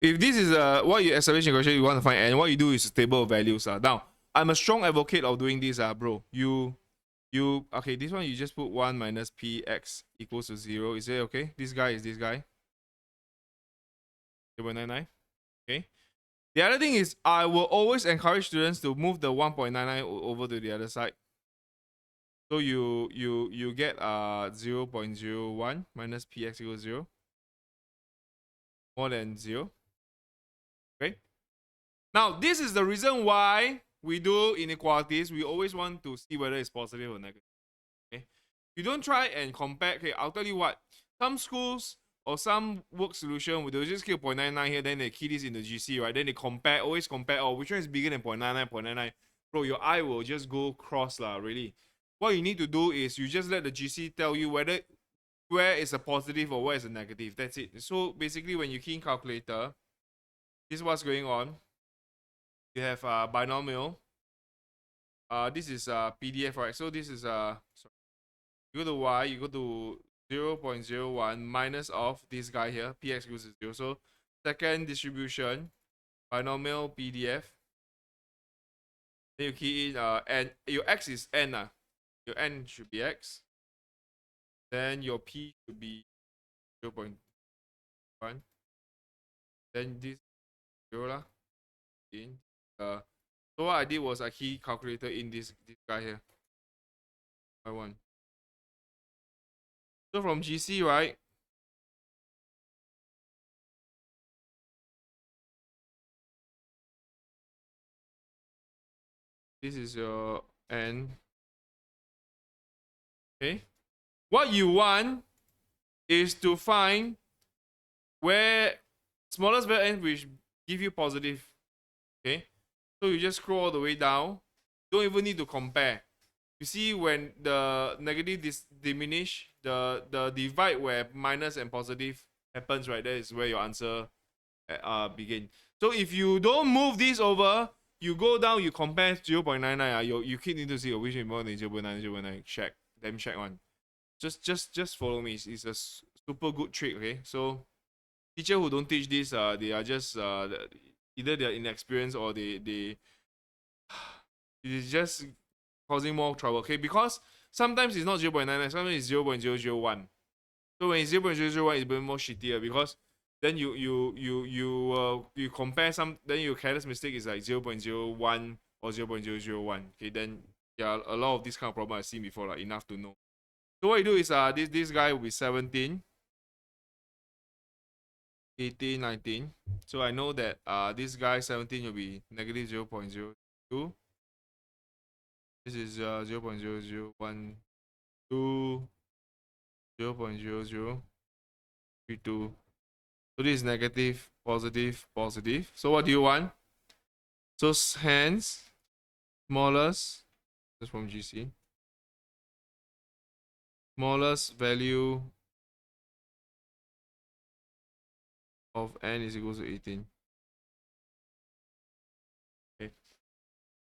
If this is what you establish in question, you want to find n, what you do is table of values. Now, I'm a strong advocate of doing this, bro. You okay, this one you just put 1 minus px equals to 0. Is it okay? This guy is this guy. 0.99. Okay. The other thing is I will always encourage students to move the 1.99 over to the other side. So you get 0.01 minus px equals 0. More than 0. Okay. Now this is the reason why we do inequalities. We always want to see whether it's positive or negative. Okay. You don't try and compare. Okay, I'll tell you what. Some schools or some work solution, they'll just keep 0.99 here, then they key this in the GC, right? Then they compare, always compare, oh, which one is bigger than 0.99, 0.99. Bro, your eye will just go cross lah, really. What you need to do is you just let the GC tell you whether where is a positive or where is a negative. That's it. So basically, when you key in calculator, this is what's going on. You have binomial. This is PDF, right? So this is sorry. You go to y, you go to 0.01 minus of this guy here, px equals to 0. So second distribution, binomial PDF. Then you key in n. Your x is n. Your n should be x. Then your p should be 0.1. Then this 0 lah. In so what I did was I key calculator in this guy here. I want. So from GC, right? This is your n. Okay. What you want is to find where smallest value n which give you positive. Okay. So you just scroll all the way down. Don't even need to compare. You see when the negative diminish, the divide where minus and positive happens, right? That is where your answer begin. So if you don't move this over, you go down, you compare 0.99. You keep need to see which is more than 0.9, 0.9. Check. Them check one. Just follow me. It's a super good trick. Okay. So teacher who don't teach this, they are just either they're inexperienced or they it is just causing more trouble. Okay, because sometimes it's not 0.99, sometimes it's 0.001. So when it's 0.001, it's a bit more shittier because then you compare some, then your careless mistake is like 0.01 or 0.001. Okay, then yeah, a lot of this kind of problem I've seen before, like enough to know. So what you do is this guy will be 17, 18, 19. So I know that this guy 17 will be negative 0.02. This is 0.0012, 0.0032. So this is negative, positive, positive. So what do you want? So hence, smallest, just from GC, smallest value of n is equal to 18.